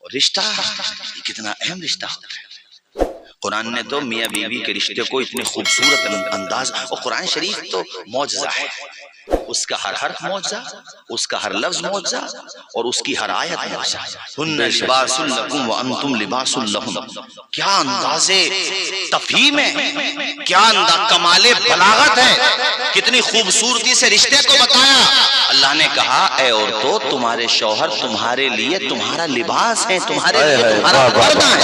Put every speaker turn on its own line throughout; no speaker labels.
اور رشتہ یہ کتنا اہم رشتہ ہوتا ہے۔ قرآن نے تو میاں بیوی کے رشتے کو اتنے خوبصورت انداز، اور قرآن شریف تو معجزہ ہے، اس کا ہر حرف معجزہ، اس کا ہر لفظ معجزہ، اور اس کی ہر آیت معجزہ۔ ہن لباس لکم وانتم لباس لہم، کیا انداز تفہیم ہے، کیا کمال بلاغت ہے، کتنی خوبصورتی سے رشتے کو بتایا۔ اللہ نے کہا اے عورتوں تمہارے شوہر تمہارے لیے تمہارا لباس ہے، تمہارے لیے تمہارا پردہ ہے،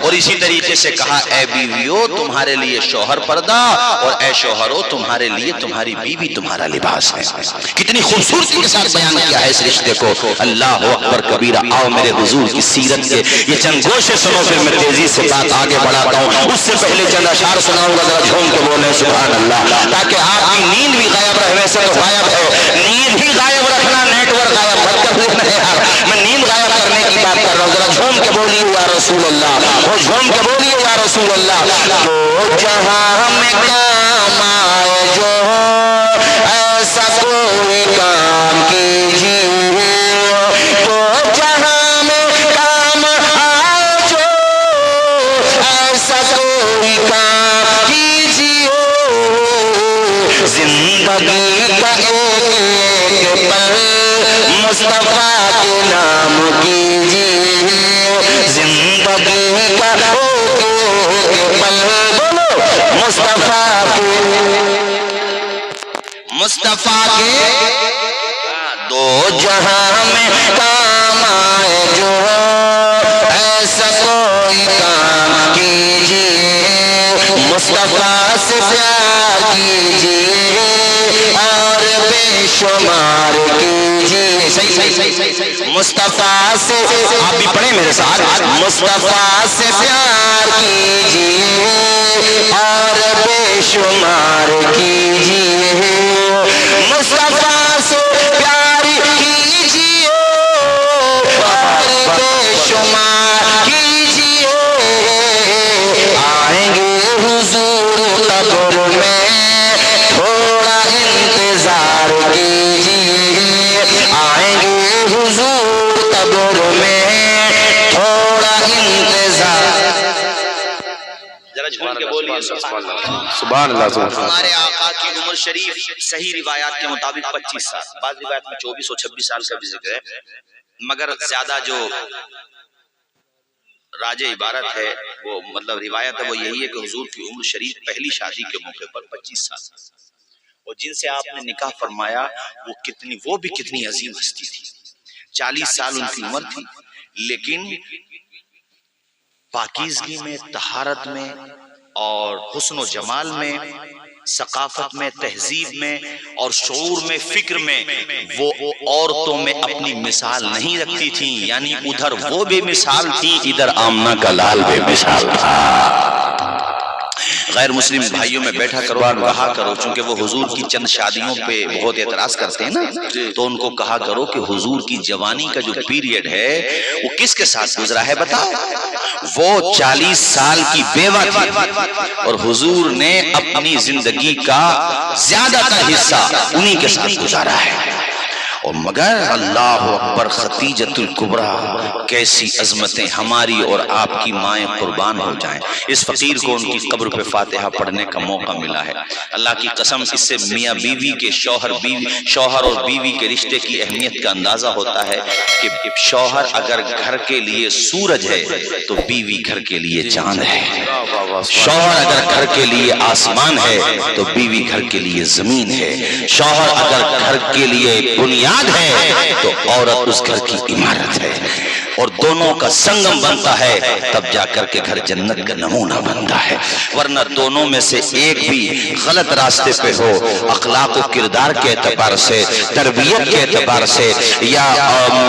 اور اسی طریقے سے کہا اے بیویو تمہارے لیے شوہر پردہ، اور اے شوہرو تمہارے لیے تمہاری بیوی تمہارا لباس ہے۔ کتنی خوبصورتی کے ساتھ بیان کیا ہے اس رشتے کو۔ اللہ اکبر کبیرہ۔ آؤ میرے حضور کی سیرت کے یہ چند گوشے سنو، پھر میں تیزی سے بات آگے بڑھاتا ہوں۔ اس سے پہلے چند اشعار سناؤں گا، ذرا جھوم کے بولیں سبحان اللہ، تاکہ آپ کی نیند بھی غائب رہے۔ ویسے تو غائب ہے، نیند ہی غائب رکھنا، نیٹ ورک غائب مت کر دینا یار، میں نیند غائب کرنے کی بات کر رہا ہوں۔ ذرا جھوم کے بولیے یا رسول اللہ، وہ جھوم کے بولیے یا رسول اللہ۔ تو جہاں میں کام آئے جو ایسا کوئی کام کیجیے، تو جہاں میں کام آئے جو ایسا کوئی کام کیجیے، زندگی کا ایک پل مصطفیٰ کے نام کیجیے، زندگی کا ایک پل بولو مصطفیٰ کے دو جہاں میں کام آئے جو ایسا کوئی کام کیجیے، مصطفیٰ سے پیار کیجیے اور بے شمار کیجیے۔ مصطفیٰ سے، آپ بھی پڑھیں میرے ساتھ، مصطفیٰ سے پیار کیجیے اور بے شمار کیجیے، مصطفیٰ سے پیار کیجیے اور بے شمار کیجیے، آئیں گے حضور قبر میں تھوڑا انتظار کیجیے، آئیں گے حضور قبر میں تھوڑا انتظار۔ ذرا جھوم کے بولیے سبحان اللہ۔ ہمارے آقا کی عمر شریف صحیح روایات کے مطابق 25 سال، بعض روایات میں 24 اور 26 سال کا بھی ذکر ہے، مگر زیادہ جو راج عبارت ہے وہ مطلب روایت ہے وہ یہی ہے کہ حضور کی عمر شریف پہلی شادی کے موقع پر 25 سال، اور جن سے آپ نے نکاح فرمایا وہ بھی کتنی عظیم ہستی تھی۔ 40 سال ان کی عمر تھی، لیکن پاکیزگی میں، طہارت میں اور حسن و جمال میں، ثقافت میں، تہذیب میں اور شعور میں، فکر میں وہ عورتوں میں اپنی مثال نہیں رکھتی تھیں، یعنی ادھر وہ بے مثال تھی، ادھر آمنہ کا لال بے مثال تھا۔ غیر مسلم بھائیوں میں بیٹھا کرو، کہا کرو، چونکہ وہ حضور کی چند شادیوں پہ بہت اعتراض کرتے ہیں نا، تو ان کو کہا کرو کہ حضور کی جوانی کا جو پیریڈ ہے وہ کس کے ساتھ گزرا ہے بتاؤ؟ وہ 40 سال کی بیوہ تھی، اور حضور نے اپنی زندگی کا زیادہ تر حصہ انہی کے ساتھ گزارا ہے۔ اور مگر اللہ اکبر، خدیجۃ الکبریٰ، کیسی عظمتیں، ہماری اور آپ کی مائیں قربان ہو جائیں۔ اس فقیر کو ان کی قبر پہ فاتحہ پڑھنے کا موقع ملا ہے۔ اللہ کی قسم اس سے میاں بیوی کے شوہر اور بیوی کے رشتے کی اہمیت کا اندازہ ہوتا ہے کہ شوہر اگر گھر کے لیے سورج ہے تو بیوی گھر کے لیے چاند ہے، شوہر اگر گھر کے لیے آسمان ہے تو بیوی گھر کے لیے زمین ہے، شوہر اگر گھر کے لیے بنیاد ہے تو عورت اس گھر کی عمارت ہے، اور دونوں کا سنگم بنتا ہے تب جا کر کے گھر جنت کا نمونہ بنتا ہے، ورنہ دونوں میں سے ایک بھی غلط راستے پہ ہو، اخلاق و کردار کے اعتبار سے، تربیت کے اعتبار سے، یا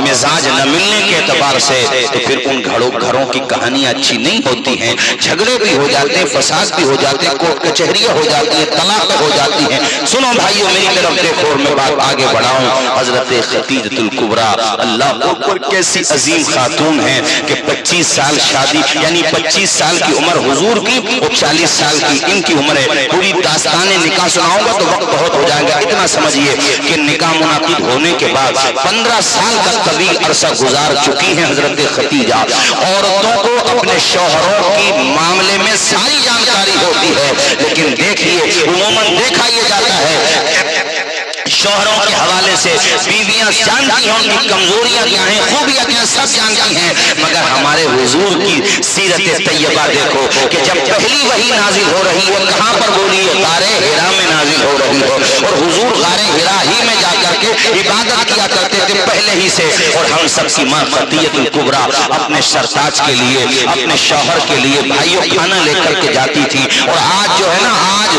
مزاج نہ ملنے کے اعتبار سے، تو پھر ان گھروں کی کہانیاں اچھی نہیں ہوتی ہیں، جھگڑے بھی ہو جاتے ہیں، فساد بھی ہو جاتے ہیں، کوٹ کچہریاں ہو جاتی ہیں، طلاق ہو جاتی ہیں۔ سنو بھائیو میری طرف دیکھو اور میں بات آگے بڑھاؤں۔ حضرت خدیجۃ الکبریٰ، اللہ اکبر، کیسی عظیم
خاتون ہیں کہ 25 سال شادی یعنی 25 سال کی عمر حضور کی اور 40 سال کی ان کی عمر ہے. پوری داستان نکاح سناؤں گا تو وقت بہت ہو جائے گا. اتنا سمجھیے کہ نکاح منعقد ہونے کے بعد 15 سال کا طویل عرصہ گزار چکی ہیں حضرت خدیجہ. عورتوں کو اپنے شوہروں کی معاملے میں ساری جانکاری ہوتی ہے، لیکن دیکھیے عموماً دیکھا یہ جاتا ہے شوہروں کے حوالے سے بیویاں جانتی ہیں ان کی کمزوریاں کیا ہیں، خوبیاں کیا ہیں، سب جانتی ہیں. مگر ہمارے حضور کی سیرت طیبہ دیکھو کہ جب پہلی وحی نازل ہو رہی ہے کہاں پر بولی ہے؟ غار حرا میں نازل ہو رہی ہے. اور حضور غار حرا ہی میں جا کر کے عبادت کیا کرتے تھے پہلے ہی سے. اور ہم سب کی ماں خدیجہ الکبریٰ اپنے سرتاج کے لیے اپنے شوہر کے لیے بھائیوں کھانا لے کر کے جاتی تھی. اور آج جو ہے نا آج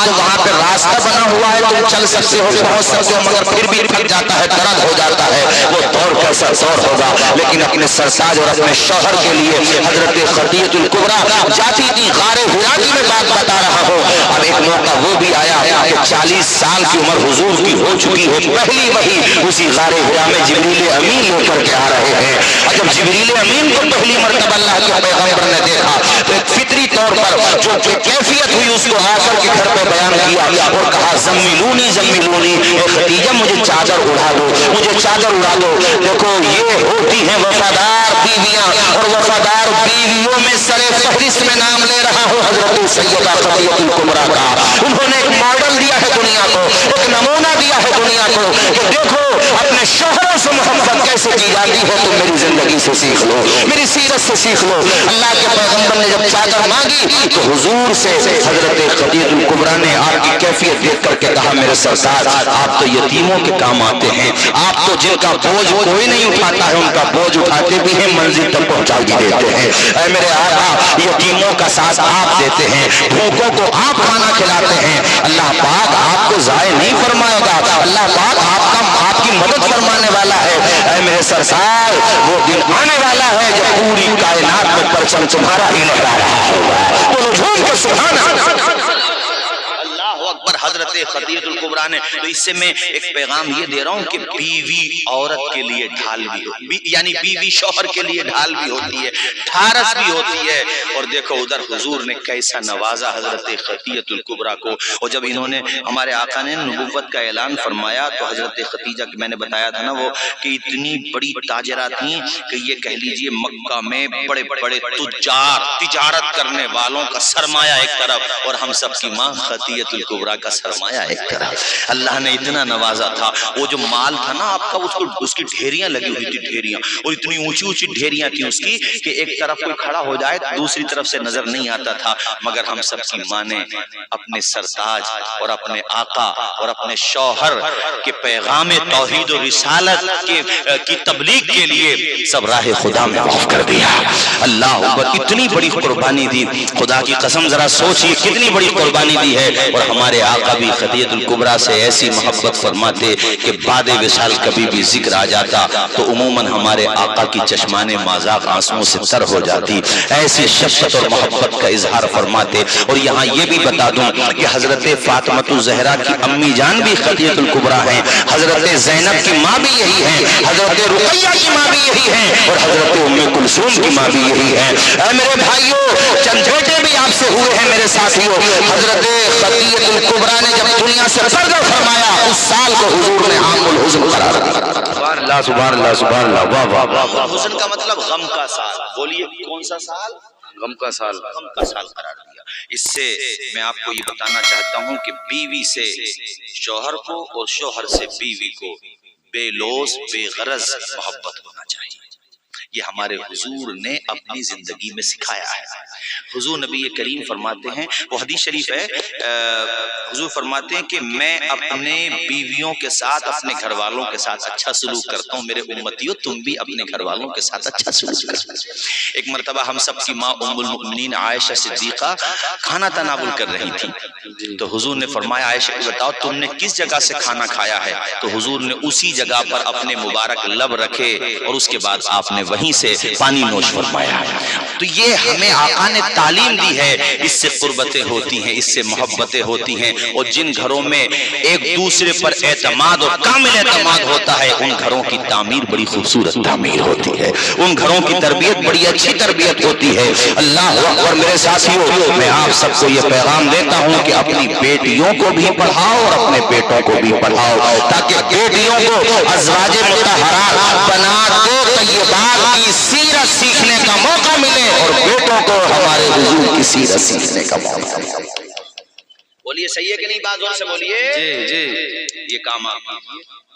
تو وہاں پہ راستہ بنا ہوا ہے، تم چل سکتے ہو پہنچ سکتے ہو، مگر پھر بھی تھک جاتا ہے، درد ہو جاتا ہے. وہ دور کیسا دور ہوگا. لیکن اپنے سرتاج اور اپنے شوہر کے لیے حضرت خدیجہ الکبریٰ جاتی تھی. غار حرا کی میں بات بتا رہا ہوں. اب ایک موقع وہ بھی آیا کہ 40 سال کی عمر حضور کی ہو چکی ہے. پہلی وحی اسی غار حرا میں جبریل امین لے کر کے آ رہے ہیں. اور جب جبریل امین کو پہلی مرتبہ اللہ کے پیغمبر نے دیکھا تو ایک فطری طور پر جو کیفیت ہوئی اس کو آ کر کے گھر پہ بیان کیا اور کہا زملونی زملونی، اے خدیجہ مجھے چادر اڑا دو، مجھے چادر اڑا دو. دیکھو یہ ہوتی ہیں وفادار بیویاں، اور وفادار بیویوں میں سر فہرست میں نام لے رہا ہوں حضرت سیدہ خدیجہ الکبریٰ کا. انہوں نے ایک ماڈل دیا ہے دنیا کو، ایک نمونہ دیا ہے دنیا کو کہ دیکھو اپنے شوہروں سے محبت کیسے کی جاتی ہے. تم میری زندگی سے سیکھ لو، میری سیرت سے سیکھ لو. اللہ کے پیغمبر نے جب چادر مانگی تو حضور سے حضرت خدیجہ الکبریٰ نے آپ کی کیفیت دیکھ کر کے کہا میرے سرتاج آپ تو یتیموں کے کام آتے ہیں، آپ تو جن کا بوجھ کوئی نہیں اٹھاتا ہے ان کا بوجھ اٹھاتے بھی ہیں، منزل تک پہنچا بھی دیتے ہیں. اے میرے آقا یتیموں کا ساتھ آپ دیتے ہیں، بھوکوں کو آپ کھانا کھلاتے ہیں. اللہ پاک آپ کو ضائع نہیں فرمائے گا، اللہ پاک آپ کی مدد فرمانے والا ہے. اے میرے سرتاج وہ دن آنے والا ہے جب پوری کائنات میں پرچم تمہارا ہی لہرا رہا ہوگا. تو جھوم کے سبحان
اکبر حضرت خدیجہ الکبریٰ نے. تو اس سے میں ایک پیغام یہ دے رہا ہوں کہ بیوی عورت کے لیے ڈھال بھی ہوتی، یعنی بیوی شوہر کے لیے ڈھال بھی ہوتی ہے، ٹھارس بھی ہوتی ہے. اور دیکھو ادھر حضور نے کیسا نوازا حضرت خدیجہ الکبریٰ کو. اور جب انہوں نے ہمارے آقا نے نبوت کا اعلان فرمایا تو حضرت خدیجہ کی میں نے بتایا تھا نا وہ کہ اتنی بڑی تاجرہ تھیں کہ یہ کہہ لیجئے مکہ میں بڑے بڑے تجار تجارت کرنے والوں کا سرمایہ ایک طرف اور ہم سب کی ماں خدیجہ الکبریٰ کا سرمایہ ایک طرف. اللہ نے اتنا نوازا تھا. وہ جو مال تھا نا آپ کا اس کی ڈھیریاں لگی ہوئی تھی، ڈھیریاں، اور اتنی اونچی اونچی ڈھیریاں تھیں اس کی کہ ایک طرف کوئی کھڑا ہو جائے تو دوسری طرف سے نظر نہیں آتا تھا. مگر ہم سب کی ماں نے اپنے سرتاج اور اپنے آقا اور اپنے شوہر کے پیغام توحید و رسالت کی تبلیغ کے لیے سب راہ خدا میں وقف کر دیا. اللہ اکبر اتنی بڑی قربانی دی. خدا کی قسم ذرا سوچئے کتنی بڑی قربانی دی ہے. اور ہمارے آقا بھی خدیجہ الکبریٰ سے ایسی محبت فرماتے کہ بعد وصال کبھی بھی ذکر آ جاتا تو عموماً ہمارے آقا کی چشمان مازاق آنسوؤں سے تر ہو جاتی. ایسی شفقت اور محبت کا اظہار فرماتے. اور یہاں یہ بھی بتا دوں کہ حضرت فاطمۃ الزہرا کی امی جان بھی خدیجہ الکبریٰ ہیں، حضرت زینب کی ماں بھی یہی ہے، حضرت رقیہ کی ماں بھی یہی ہے، اور حضرت ام کلثوم کی ماں بھی یہی ہے. اے میرے بھائیوں چند بیٹے بھی آپ سے ہوئے ہیں میرے ساتھیوں. حضرت خدیجہ الکبریٰ نے جب دنیا سے پردہ فرمایا اس سال کو حضور نے عام الحزن قرار دیا. سبحان اللہ سبحان اللہ سبحان اللہ. واہ واہ واہ. حزن کا مطلب غم کا سال. بولیے کون سا سال؟
غم کا سال.
غم کا سال قرار دیا. اس سے میں آپ کو یہ بتانا چاہتا ہوں کہ بیوی سے شوہر کو اور شوہر سے بیوی کو بے لوث بے غرض محبت ہونا چاہیے. یہ ہمارے حضور نے اپنی زندگی میں سکھایا ہے. حضور نبی کریم فرماتے ہیں، وہ حدیث شریف ہے، حضور فرماتے ہیں کہ میں اپنے بیویوں کے ساتھ اپنے گھر والوں کے ساتھ اچھا سلوک کرتا ہوں. میرے امتیوں تم بھی اپنے گھر والوں کے ساتھ اچھا سلوک کرو. ایک مرتبہ ہم سب کی ماں ام المؤمنین عائشہ صدیقہ کھانا تناول کر رہی تھی تو حضور نے فرمایا عائشہ کو بتاؤ تم نے کس جگہ سے کھانا کھایا ہے؟ تو حضور نے اسی جگہ پر اپنے مبارک لب رکھے اور اس کے بعد آپ نے وہیں سے پانی نوش فرمایا. تو یہ ہمیں آقا نے تعلیم دی ہے. اس سے قربتیں ہوتی ہیں، اس سے محبتیں ہوتی ہیں.
اور جن گھروں میں ایک دوسرے پر اعتماد اور کامل اعتماد ہوتا ہے ان گھروں کی تعمیر بڑی خوبصورت تعمیر ہوتی ہے، ان گھروں کی تربیت بڑی اچھی تربیت ہوتی ہے۔ اللہ اکبر میرے ساتھیوں، میں آپ سب کو یہ پیغام دیتا ہوں کہ اپنی بیٹیوں کو بھی پڑھاؤ اور اپنے بیٹوں کو بھی پڑھاؤ، تاکہ بیٹیوں کو ازواج مطہرات بنات طیبات کی سیرت سیکھنے کا موقع ملے اور بیٹوں کو ہمارے حضور کی سیرت سیکھنے کا موقع ملے۔
بولیے صحیح ہے کہ نہیں؟ بات زور سے بولیے۔ یہ کام آپ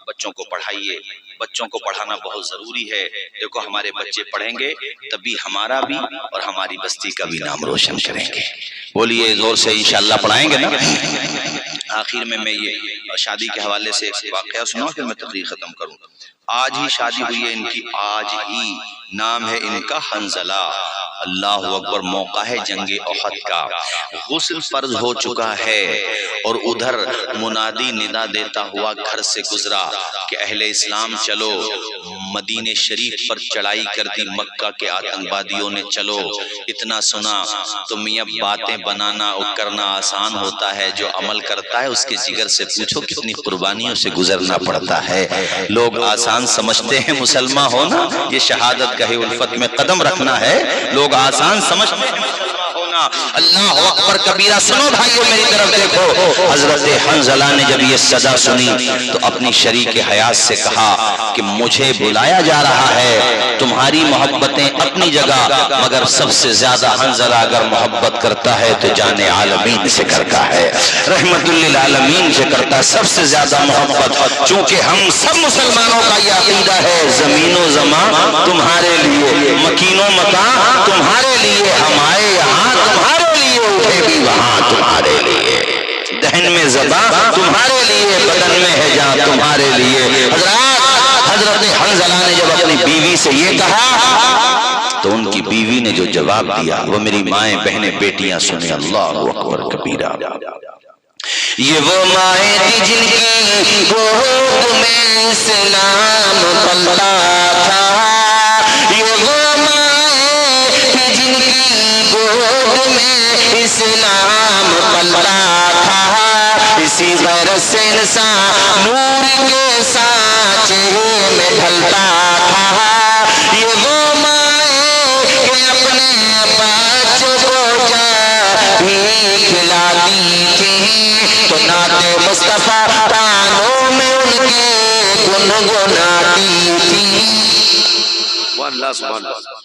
بچوں کو پڑھائیے، بچوں کو پڑھانا بہت ضروری ہے۔ دیکھو ہمارے بچے پڑھیں گے تبھی ہمارا بھی اور ہماری بستی کا بھی نام روشن کریں گے۔
بولیے زور سے، انشاءاللہ پڑھائیں گے نا۔
آخر میں یہ شادی کے حوالے سے واقعہ سنا پھر میں تقریر ختم کروں۔ آج ہی شادی ہوئی ہے ان کی، آج ہی، نام ہے ان کا حنظلہ۔ اللہ اکبر، موقع ہے جنگ احد کا، غسل فرض ہو چکا ہے اور ادھر منادی ندا دیتا ہوا گھر سے گزرا کہ اہل اسلام چلو، مدینے شریف پر چڑھائی کر دی مکہ کے آتنکوادیوں نے، چلو۔ اتنا سنا تو میاں باتیں بنانا اور کرنا آسان ہوتا ہے، جو عمل کرتا ہے اس کے جگر سے پوچھو کتنی قربانیوں سے گزرنا پڑتا ہے۔ لوگ آسان سمجھتے ہیں مسلمان ہونا، یہ شہادت گاہ الفت میں قدم رکھنا ہے، لوگ آسان سمجھتے ہیں مسلمان ہونا۔
اللہ اکبر کبیرہ، سنو بھائیو میری طرف دیکھو۔ حضرت حنظلہ نے جب یہ صدا سنی تو اپنی شریک حیات سے کہا کہ مجھے بلایا جا رہا ہے، تمہاری محبتیں اپنی جگہ، مگر سب سے زیادہ حنظلہ اگر محبت کرتا ہے تو جان عالمین سے کرتا ہے، رحمت للعالمین سے کرتا ہے سب سے زیادہ محبت۔ چونکہ ہم سب مسلمانوں کا یہ عقیدہ ہے، زمین و زمان تمہارے لیے، مکین و مکان تمہارے لیے، ہم آئے یہاں تمہارے لیے، اٹھے بھی وہاں تمہارے لیے، دہن میں زباں تمہارے لیے، بدن میں ہے جان تمہارے لیے۔ حضرت حنظلہ نے جب اپنی بیوی سے یہ کہا تو ان کی بیوی نے جو جواب دیا وہ میری مائیں بہنیں بیٹیاں سنیں۔ اللہ اکبر کبیرہ۔ یہ وہ مائیں تھی جن کی گود میں اسلام پلتا تھا، یہ وہ مائیں تھی جن کی گود میں اسلام پلتا تھا، اسی غیرت سے انسان نور کے سانچے میں ڈھلتا تھا، یہ وہ مائیں کہ اپنے بچوں کو جاری کھلاتی تھی، تو نعت مصطفیٰ کانوں میں ان کے گنگناتی تھی۔
اللہ سبحان اللہ،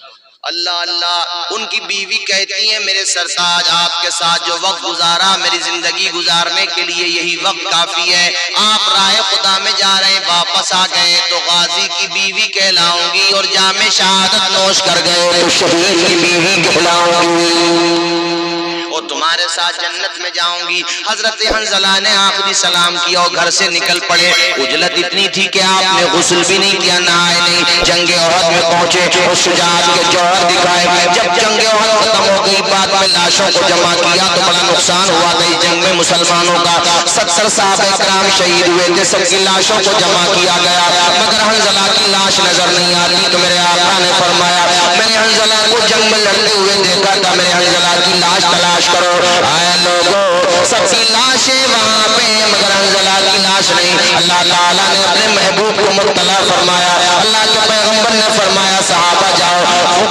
اللہ اللہ۔ ان کی بیوی کہتی ہیں میرے سرتاج آپ کے ساتھ جو وقت گزارا میری زندگی گزارنے کے لیے یہی وقت کافی ہے، آپ راہ خدا میں جا رہے ہیں، واپس آ گئے تو غازی کی بیوی کہلاؤں گی، اور جام شہادت نوش کر گئے تو شہید کی بیوی کہلاؤں گی، اور تمہارے ساتھ جنت میں جاؤں گی۔ حضرت حنظلہ نے آخری سلام کیا اور گھر سے نکل پڑے۔ اجلت اتنی تھی کہ آپ نے غسل بھی نہیں کیا، نہائے نہیں، جنگ احد میں پہنچے اور شجاعت کے جوہر دکھائے۔ جب جنگ احد ختم ہو گئی، بعد میں لاشوں کو جمع کیا تو بڑا نقصان ہوا تھا اس جنگ میں مسلمانوں کا، 70 صحابہ کرام شہید ہوئے تھے، سب کی لاشوں کو جمع کیا گیا، مگر حنظلہ کی لاش نظر نہیں آتی، تو میرے آقا نے فرمایا میں نے حنظلہ کو جنگ میں لڑتے ہوئے دیکھا تھا، میرے حنظلہ کی لاش تلاش کرو۔ آئے لوگوں، سب کی لاشیں وہاں پہ مگر حنظلہ کی لاش نہیں۔ اللہ تعالیٰ نے اپنے محبوب کو مطلع فرمایا، اللہ کے پیغمبر نے فرمایا صحابہ جاؤ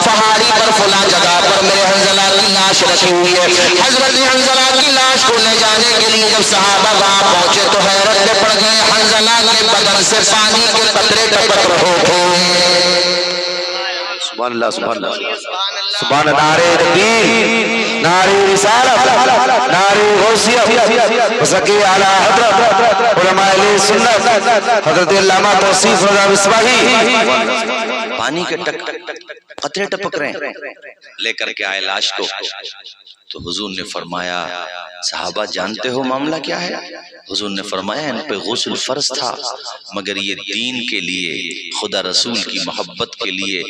پہاڑی پر فلاں جگہ پر میرے حنظلہ کی لاش رکھی ہوئی ہے۔ حضرت حنظلہ کی لاش کو لے جانے کے لیے جب صحابہ وہاں پہنچے تو حیرت میں پڑ گئے، حنظلہ کے بدن سے پانی کے قطرے ٹپک رہے تھے۔
سبحان اللہ، سبحان اللہ، سبحان اللہ، نعرہ تکبیر، نعرہ رسالت، نعرہ غوثیت، وسقی اعلی حضرت علماء اہل سنت حضرت علامہ توصیف رضا مصباحی،
پانی کے ٹک قطرے ٹپک رہے ہیں، لے کر کے آئے لاش کو، تو حضور نے فرمایا صحابہ جانتے ہو معاملہ کیا ہے؟ حضور نے فرمایا ان پہ غسل فرض تھا، مگر یہ دین کے لیے، خدا رسول کی محبت کے لیے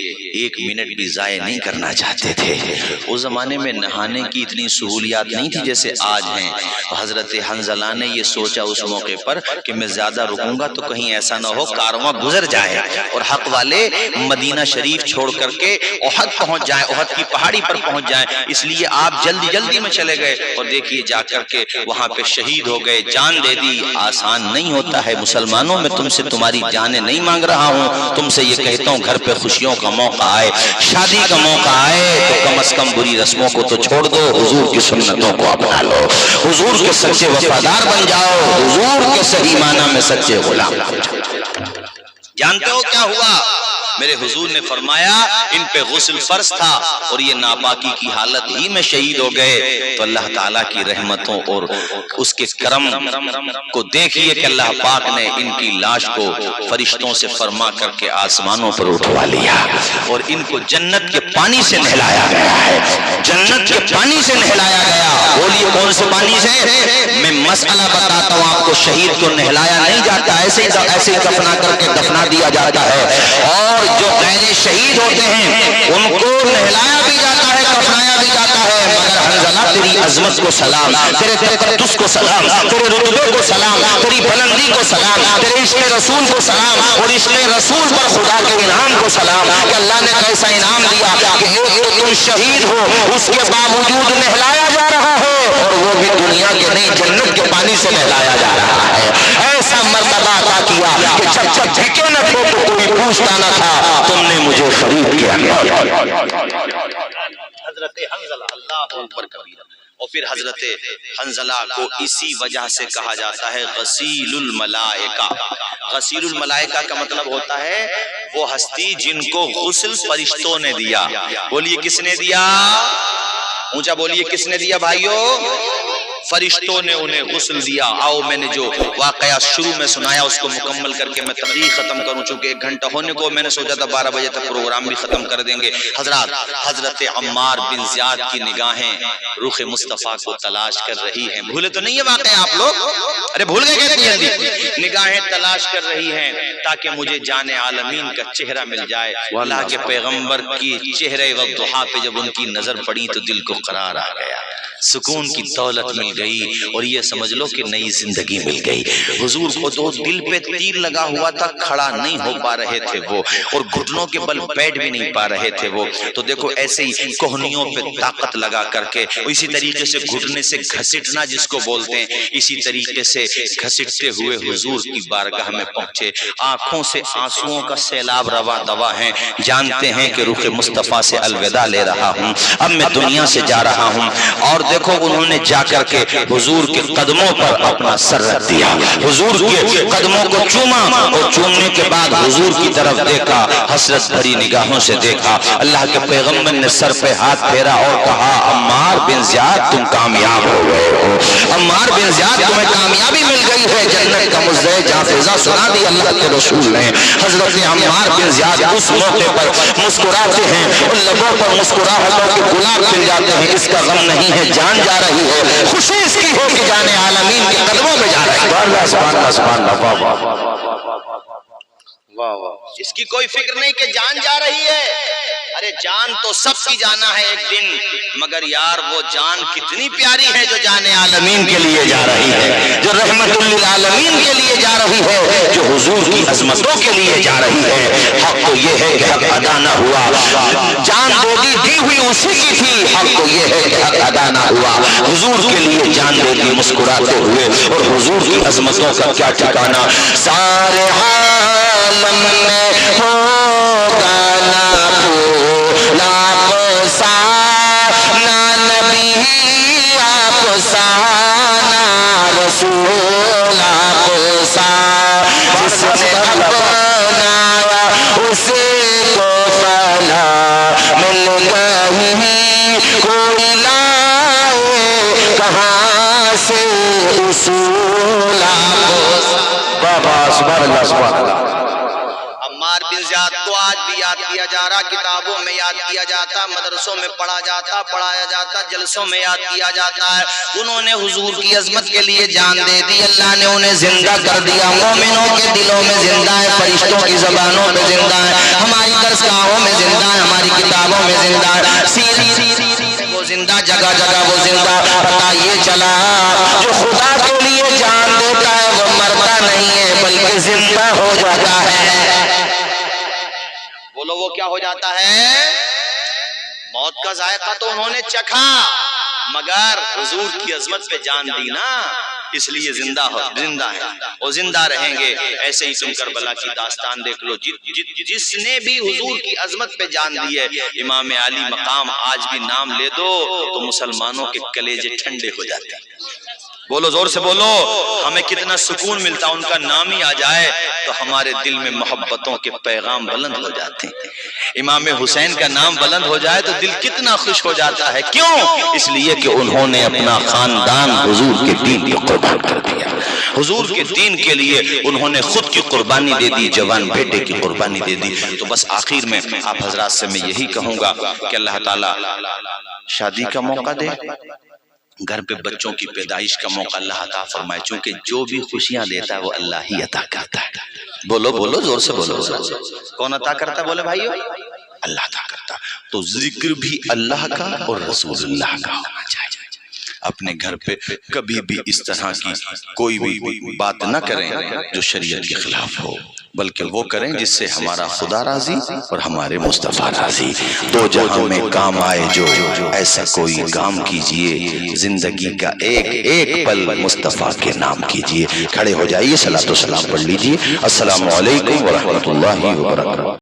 1 منٹ بھی ضائع نہیں کرنا چاہتے تھے۔ اس زمانے میں نہانے کی اتنی سہولیات نہیں تھی جیسے آج ہیں۔ حضرت حنظلہ نے یہ سوچا اس موقع پر کہ میں زیادہ رکوں گا تو کہیں ایسا نہ ہو کارواں گزر جائے اور حق والے مدینہ شریف چھوڑ کر کے احد پہنچ جائیں، احد کی پہاڑی پر پہنچ جائیں، اس لیے آپ جلدی جلدی میں چلے گئے اور دیکھیے جا کر کے وہاں پہ شہید ہو گئے، جان دے دی۔ آسان نہیں ہوتا ہے مسلمانوں، میں تم سے تمہاری جانیں نہیں مانگ رہا ہوں، تم سے یہ کہتا ہوں گھر پہ خوشیوں کا موقع آئے، شادی کا موقع آئے تو کم از کم بری رسموں کو تو چھوڑ دو، حضور کی سنتوں کو اپنا لو، حضور کے سچے وفادار بن جاؤ، حضور کے صحیح معنی میں سچے غلام بن جاؤ۔ جانتے ہو کیا ہوا؟ میرے حضور نے فرمایا ان پہ غسل فرض تھا اور یہ ناپاکی کی حالت ہی میں شہید ہو گئے، تو اللہ تعالیٰ کی رحمتوں اور اس کے کرم کو دیکھیے کہ اللہ پاک نے ان کی لاش کو فرشتوں سے فرما کر کے آسمانوں پر اٹھوا لیا اور ان کو جنت کے پانی سے نہلایا گیا ہے، جنت کے پانی سے نہلایا گیا۔ بولیے کون سے پانی سے؟ میں مسئلہ بتاتا ہوں آپ کو، شہید کو نہلایا نہیں جاتا، ایسے ہی دفنا کر کے دفنا دیا جاتا ہے، اور جو غیر شہید ہوتے ہیں ان کو نہلایا بھی جاتا ہے، کفنایا بھی جاتا ہے، مگر حنظلہ تیری عظمت کو سلام، تیرے تقدس کو سلام، تیرے رتبے کو سلام، تیری بلندی کو سلام، تیرے عشق رسول کو سلام، اور عشق رسول پر خدا کے انعام کو سلام کہ اللہ نے کیسا انعام دیا کہ ایک تو تم شہید ہو، اس کے باوجود نہلایا جا رہا ہے، اور وہ بھی دنیا کے نہیں جنت کے پانی سے نہلایا جا رہا ہے۔ ایسا مرتبہ عطا کیا کہ جب جھکے نہ تھے تو کوئی پوچھتا نہ تھا، تم نے مجھے خرید کیا۔ حضرت حنظلہ، اللہ اکبر کبیرہ۔ اور پھر حضرت حنظلہ کو اسی وجہ سے کہا جاتا ہے غسیل الملائکہ۔ غسیل الملائکہ کا مطلب ہوتا ہے وہ ہستی جن کو غسل فرشتوں نے دیا۔ بولیے کس نے دیا؟ اونچا بولیے کس نے دیا بھائیو؟ فرشتوں نے انہیں غسل دیا۔ آؤ میں نے جو واقعہ شروع میں سنایا اس کو مکمل کر کے میں تقریر ختم کروں، چونکہ 1 گھنٹہ ہونے کو، میں نے سوچا تھا 12 بجے تک پروگرام بھی ختم کر دیں گے۔ حضرات، حضرت عمار بن زیاد کی نگاہیں رخ مصطفیٰ کو تلاش کر رہی ہیں۔ بھولے تو نہیں ہے واقعہ آپ لوگ؟ ارے بھول گئے کہتی جلدی؟ نگاہیں تلاش کر رہی ہیں تاکہ مجھے جان عالمین کا چہرہ مل جائے۔ اللہ کے پیغمبر کی چہرے والضحیٰ پہ جب ان کی نظر پڑی تو دل کو قرار آ گیا، سکون کی دولت مل گئی، اور یہ سمجھ لو کہ نئی زندگی مل گئی۔ حضور کو تو دل پہ تیر لگا ہوا تھا، کھڑا نہیں ہو پا رہے تھے وہ، اور گھٹنوں کے بل بیٹھ بھی نہیں پا رہے تھے وہ، تو دیکھو ایسے ہی کوہنیوں پہ طاقت لگا کر کے، اسی طریقے سے گھٹنے سے گھسٹنا جس کو بولتے ہیں، اسی طریقے سے گھسٹتے ہوئے حضور کی بارگاہ میں پہنچے۔ آنکھوں سے آنسوؤں کا سیلاب روا دوا ہیں، جانتے ہیں کہ رخ مصطفیٰ سے الوداع لے رہا ہوں، اب میں دنیا سے جا رہا ہوں۔ اور دیکھو انہوں نے جا کر کے حضور کے قدموں پر اپنا سر رکھ دیا، حضور کے قدموں کو چوما، اور چومنے کے بعد حضور کی طرف دیکھا، حسرت بھری نگاہوں سے دیکھا۔ اللہ کے پیغمبر نے سر پہ ہاتھ پھیرا اور کہا عمار بن زیاد تم کامیاب ہو گئے ہو، عمار بن زیاد تمہیں کامیابی مل گئی ہے، جنت کا مزدہ جافزہ سنا دی اللہ کے رسول نے۔ حضرت عمار بن زیاد اس موقع پر مسکراتے ہیں، ان لبوں پر مسکراہٹوں کے گلاب کھل جاتے ہیں۔ اس کا غم نہیں ہے، جان جا رہی ہے، خوشی اس کی ہے کہ جان عالمین کے قدموں میں جا رہی ہے۔ سبحان اللہ، اس کی کوئی فکر نہیں کہ جان جا رہی ہے، ارے جان تو سب کی جانا ہے ایک دن، مگر یار وہ جان کتنی پیاری ہے جو جان عالمین کے لیے جا رہی ہے، جو رحمت للعالمین کے لیے جا رہی ہے، جو حضور کی عظمتوں کے لیے جا رہی ہے۔ حق تو یہ ہے کہ حق ادا نہ ہوا، جان دی ہوئی اسی کی تھی، حق تو یہ ہے کہ حق ادا نہ ہوا، حضور کے لیے جان دے دی مسکراتے ہوئے، اور حضور کی عظمتوں کا کیا ٹھکانا۔ سارے عالم میں ہوگا نہ بھولا افسانہ نبی افسانہ رسول افسانہ، جس نے اپنایا اسی کو فلاح مل گئی، کوئی لائے کہاں سے اصول افسانہ۔ عمار بن زیاد کو آج بھی یاد کیا جا رہا، کتابوں میں یاد کیا جاتا، مدرسوں میں پڑھایا جاتا، جلسوں میں یاد کیا جاتا ہے۔ انہوں نے حضور کی عظمت کے لیے جان دے دی، اللہ نے انہیں زندہ کر دیا۔ مومنوں کے دلوں میں زندہ ہے، فرشتوں کی زبانوں میں زندہ ہے، ہماری درسگاہوں میں زندہ ہے، ہماری کتابوں میں زندہ ہے، سیرت وہ زندہ، جگہ جگہ وہ زندہ۔ پتہ یہ چلا جو خدا کے لیے جان دیتا ہے وہ مرتا نہیں ہے بلکہ زندہ ہو جاتا ہے۔ بولو وہ کیا ہو جاتا ہے؟ موت کا ذائقہ تو انہوں نے چکھا، مگر حضور کی عظمت پہ جان دی نا، اس لیے زندہ ہیں اور زندہ رہیں گے۔ ایسے ہی تم کربلا کی داستان دیکھ لو، جس نے بھی حضور کی عظمت پہ جان دی ہے، امام علی مقام آج بھی نام لے دو تو مسلمانوں کے کلیجے ٹھنڈے ہو جاتے ہیں۔ بولو زور سے بولو، ہمیں کتنا سکون ملتا، ان کا نام ہی آ جائے تو ہمارے دل میں محبتوں کے پیغام بلند ہو جاتے ہیں۔ امام حسین کا نام بلند ہو جائے تو دل کتنا خوش ہو جاتا ہے، کیوں؟ اس لیے کہ انہوں نے اپنا خاندان حضور کے دین پہ قربان کر دیا، حضور کے دین کے لیے انہوں نے خود کی قربانی دے دی، جوان بیٹے کی قربانی دے دی۔ تو بس آخر میں آپ حضرات سے میں یہی کہوں گا کہ اللہ تعالیٰ شادی کا موقع دے، گھر پہ بچوں کی پیدائش کا موقع اللہ عطا فرمائے، چونکہ جو بھی خوشیاں دیتا ہے وہ اللہ ہی عطا کرتا ہے۔ بولو بولو زور سے بولو، کون عطا کرتا ہے؟ بولے بھائیو، اللہ عطا کرتا۔ تو ذکر بھی اللہ کا اور رسول اللہ کا ہونا چاہیے۔ اپنے گھر پہ کبھی بھی اس طرح کی کوئی بھی بات نہ کریں جو شریعت کے خلاف ہو، بلکہ وہ کریں جس سے ہمارا خدا راضی اور ہمارے مصطفیٰ راضی، دو جہاں میں کام آئے جو ایسا کوئی کام کیجئے، زندگی کا ایک ایک پل مصطفیٰ کے نام کیجئے۔ کھڑے ہو جائیے، صلاۃ و سلام پڑھ لیجئے۔ السلام علیکم ورحمۃ اللہ وبرکاتہ۔